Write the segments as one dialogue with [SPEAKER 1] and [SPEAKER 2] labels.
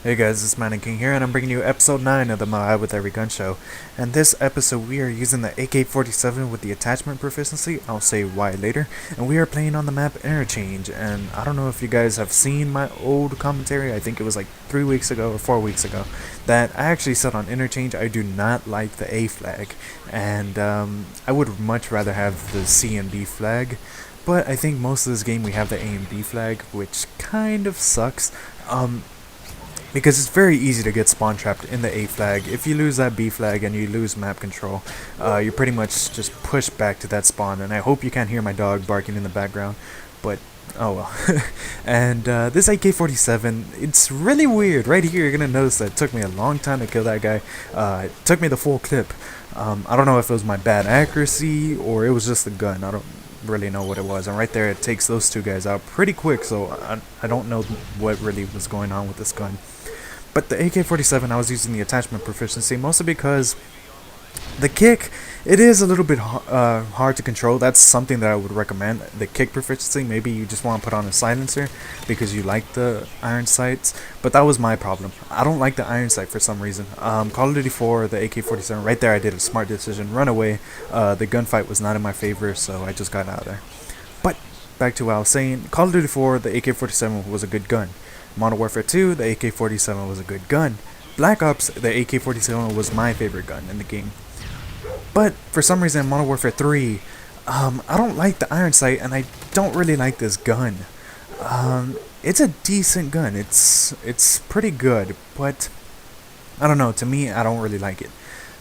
[SPEAKER 1] Hey guys, it's Manning King here, and I'm bringing you episode 9 of the MOAB with Every Gun Show. And this episode, we are using the AK-47 with the attachment proficiency. I'll say why later. And we are playing on the map Interchange. And I don't know if you guys have seen my old commentary. I think it was like 3 weeks ago or 4 weeks ago that I actually said on Interchange I do not like the A flag, and I would much rather have the C and B flag. But I think most of this game we have the A and B flag, which kind of sucks. Because it's very easy to get spawn trapped in the A flag. If you lose that B flag and you lose map control, you're pretty much just pushed back to that spawn. And I hope you can't hear my dog barking in the background, but oh well. And this AK-47, it's really weird. Right here, you're gonna notice that it took me a long time to kill that guy. It took me the full clip. I don't know if it was my bad accuracy or it was just the gun. I don't really know what it was. And right there, it takes those two guys out pretty quick. So I don't know what really was going on with this gun. But the AK-47, I was using the attachment proficiency mostly because the kick, it is a little bit hard to control. That's something that I would recommend. The kick proficiency, maybe you just want to put on a silencer because you like the iron sights. But that was my problem. I don't like the iron sight for some reason. Call of Duty 4, the AK-47, right there I did a smart decision. Run away. The gunfight was not in my favor, so I just got out of there. But back to what I was saying. Call of Duty 4, the AK-47 was a good gun. Modern Warfare 2, the AK-47 was a good gun. Black Ops, the AK-47 was my favorite gun in the game. But for some reason, Modern Warfare 3, I don't like the iron sight, and I don't really like this gun. It's a decent gun. It's pretty good, but I don't know. To me, I don't really like it.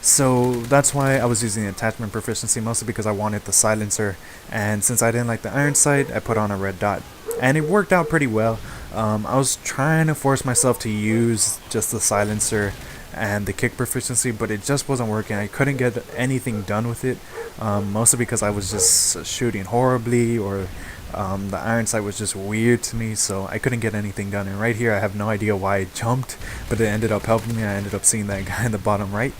[SPEAKER 1] So that's why I was using the attachment proficiency, mostly because I wanted the silencer, and since I didn't like the iron sight, I put on a red dot. And it worked out pretty well. I was trying to force myself to use just the silencer and the kick proficiency, but it just wasn't working. I couldn't get anything done with it, mostly because I was just shooting horribly, or the iron sight was just weird to me, so I couldn't get anything done. And right here, I have no idea why I jumped, but it ended up helping me. I ended up seeing that guy in the bottom right,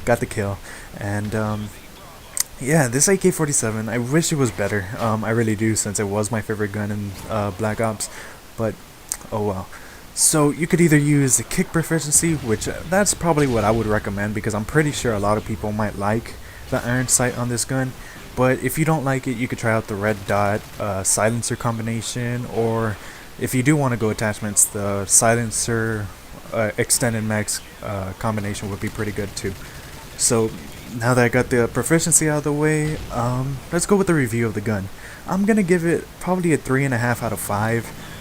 [SPEAKER 1] got the kill, and yeah, this AK-47, I wish it was better. I really do, since it was my favorite gun in Black Ops, but oh well. So you could either use the kick proficiency, which that's probably what I would recommend, because I'm pretty sure a lot of people might like the iron sight on this gun. But if you don't like it, you could try out the red dot silencer combination, or if you do want to go attachments, the silencer extended max combination would be pretty good too. So now that I got the proficiency out of the way, let's go with the review of the gun. I'm gonna give it probably a 3.5 out of 5.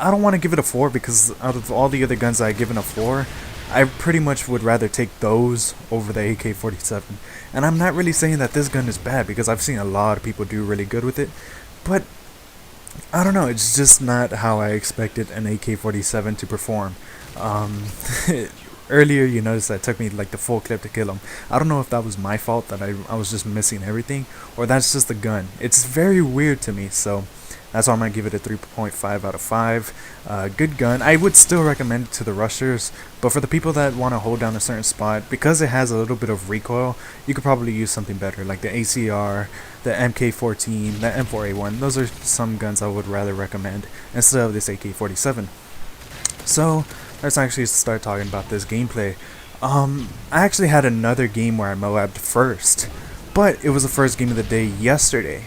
[SPEAKER 1] I don't want to give it a 4 because out of all the other guns I've given a 4, I pretty much would rather take those over the AK-47. And I'm not really saying that this gun is bad, because I've seen a lot of people do really good with it, but I don't know, it's just not how I expected an AK-47 to perform. Earlier you noticed that it took me like the full clip to kill him. I don't know if that was my fault, that I was just missing everything, or that's just the gun. It's very weird to me, so that's why I'm going to give it a 3.5 out of 5. Good gun. I would still recommend it to the rushers, but for the people that want to hold down a certain spot, because it has a little bit of recoil, you could probably use something better, like the ACR, the MK14, the M4A1. Those are some guns I would rather recommend instead of this AK-47. So let's actually start talking about this gameplay. I actually had another game where I MOAB'd first, but it was the first game of the day yesterday.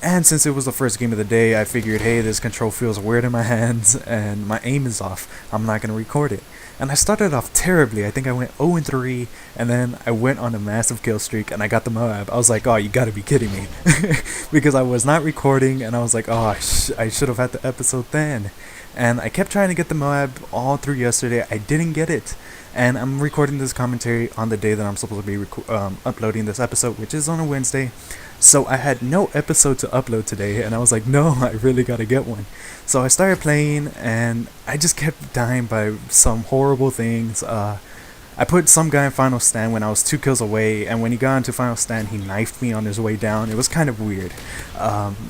[SPEAKER 1] And since it was the first game of the day, I figured, hey, this control feels weird in my hands and my aim is off. I'm not going to record it. And I started off terribly. I think I went 0-3, and then I went on a massive kill streak and I got the MOAB. I was like, oh, you gotta be kidding me. Because I was not recording, and I was like, oh, I should have had the episode then. And I kept trying to get the MOAB all through yesterday. I didn't get it. And I'm recording this commentary on the day that I'm supposed to be uploading this episode, which is on a Wednesday. So I had no episode to upload today, and I was like, no, I really gotta get one. So I started playing, and I just kept dying by some horrible things. I put some guy in final stand when I was 2 kills away, and when he got into final stand, he knifed me on his way down. It was kind of weird.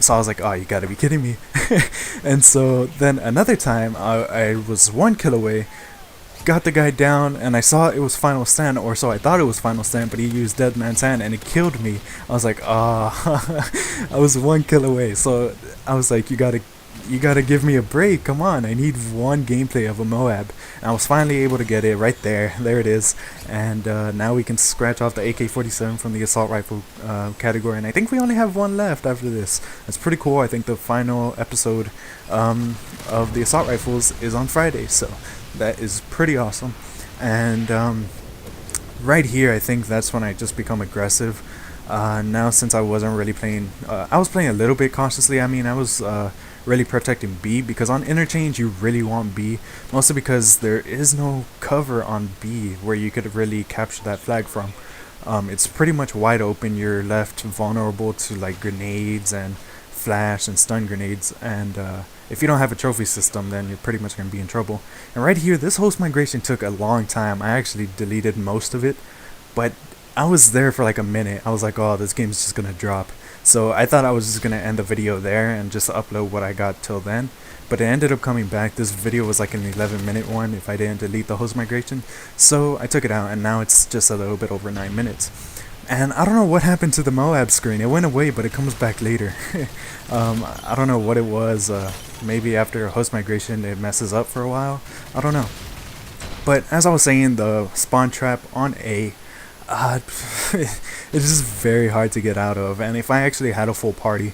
[SPEAKER 1] So I was like, oh, you gotta be kidding me. And so then another time, I was 1 kill away, got the guy down, and I saw it was final stand, or so I thought it was final stand, but he used dead man's hand and it killed me. I was like, ah. I was 1 kill away. So I was like, you gotta you gotta give me a break. Come on, I need one gameplay of a MOAB. And I was finally able to get it right there. There it is. And now we can scratch off the AK-47 from the assault rifle category. And I think we only have one left after this. That's pretty cool. I think the final episode of the assault rifles is on Friday. So that is pretty awesome. And right here, I think that's when I just become aggressive. Now, since I wasn't really playing, I was playing a little bit cautiously. I mean, I was really protecting B, because on interchange you really want B, mostly because there is no cover on B where you could really capture that flag from. It's pretty much wide open. You're left vulnerable to like grenades and flash and stun grenades, and if you don't have a trophy system, then you're pretty much going to be in trouble. And right here, this host migration took a long time. I actually deleted most of it, but I was there for like a minute. I was like, oh, this game's just gonna drop. So I thought I was just gonna end the video there and just upload what I got till then. But it ended up coming back. This video was like an 11-minute one if I didn't delete the host migration. So I took it out, and now it's just a little bit over 9 minutes. And I don't know what happened to the MOAB screen. It went away, but it comes back later. I don't know what it was. Maybe after host migration it messes up for a while. I don't know. But as I was saying, the spawn trap on A, it's just very hard to get out of. And if I actually had a full party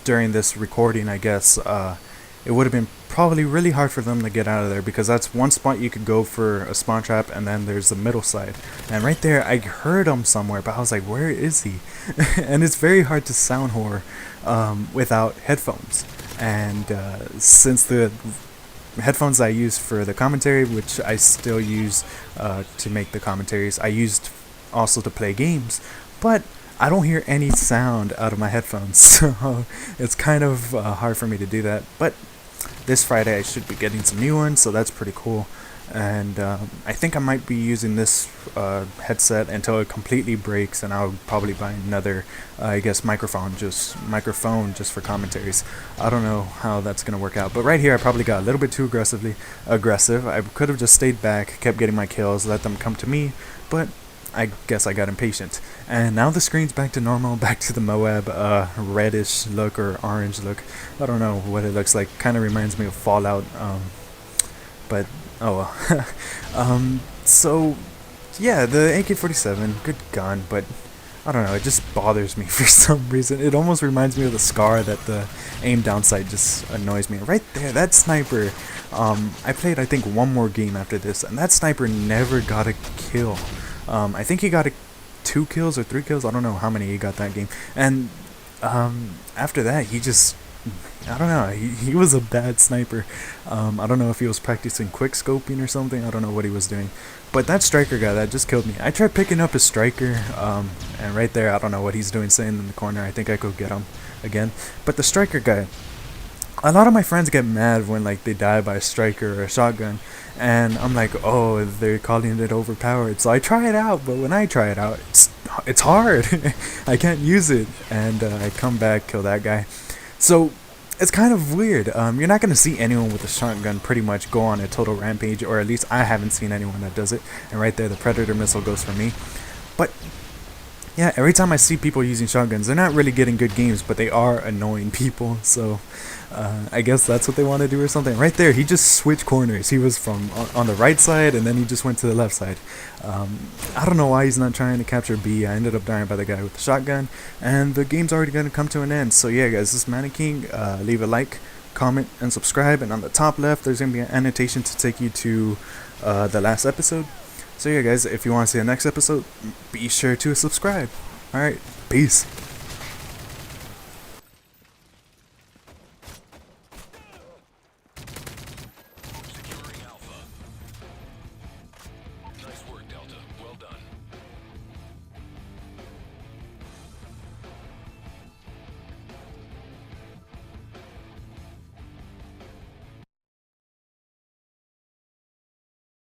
[SPEAKER 1] during this recording, I guess it would have been probably really hard for them to get out of there, because that's one spot you could go for a spawn trap, and then there's the middle side. And right there, I heard him somewhere, but I was like, where is he? And it's very hard to sound whore without headphones. And since the headphones I use for the commentary, which I still use to make the commentaries, I used also to play games, but I don't hear any sound out of my headphones, so it's kind of hard for me to do that. But this Friday I should be getting some new ones, so that's pretty cool. And I think I might be using this headset until it completely breaks, and I'll probably buy another I guess microphone just for commentaries. I don't know how that's gonna work out, but right here I probably got a little bit too aggressive. I could have just stayed back, kept getting my kills, let them come to me, but I guess I got impatient. And now the screen's back to normal, back to the MOAB reddish look or orange look. I don't know what it looks like. Kind of reminds me of Fallout, but oh well. So yeah, the AK-47, good gun, but I don't know, it just bothers me for some reason. It almost reminds me of the SCAR, that the aim down sight just annoys me. Right there, that sniper, I played I think one more game after this, and that sniper never got a kill. I think he got 2 kills or 3 kills, I don't know how many he got that game. And after that, he just, I don't know, he was a bad sniper. I don't know if he was practicing quick scoping or something. I don't know what he was doing. But that striker guy, that just killed me. I tried picking up his striker, and right there, I don't know what he's doing sitting in the corner. I think I could get him again. But the striker guy, a lot of my friends get mad when like they die by a striker or a shotgun, and I'm like, oh, they're calling it overpowered. So I try it out, but when I try it out, it's hard. I can't use it, and I come back, kill that guy. So it's kind of weird. You're not gonna see anyone with a shotgun pretty much go on a total rampage, or at least I haven't seen anyone that does it. And right there, the Predator missile goes for me. But yeah, every time I see people using shotguns, they're not really getting good games, but they are annoying people. So I guess that's what they want to do or something. Right there, he just switched corners. He was from on the right side, and then he just went to the left side. I don't know why he's not trying to capture B. I ended up dying by the guy with the shotgun, and the game's already going to come to an end. So yeah, guys, this is Manny King. Leave a like, comment, and subscribe. And on the top left, there's going to be an annotation to take you to the last episode. So yeah, guys, if you want to see the next episode, be sure to subscribe. Alright, peace.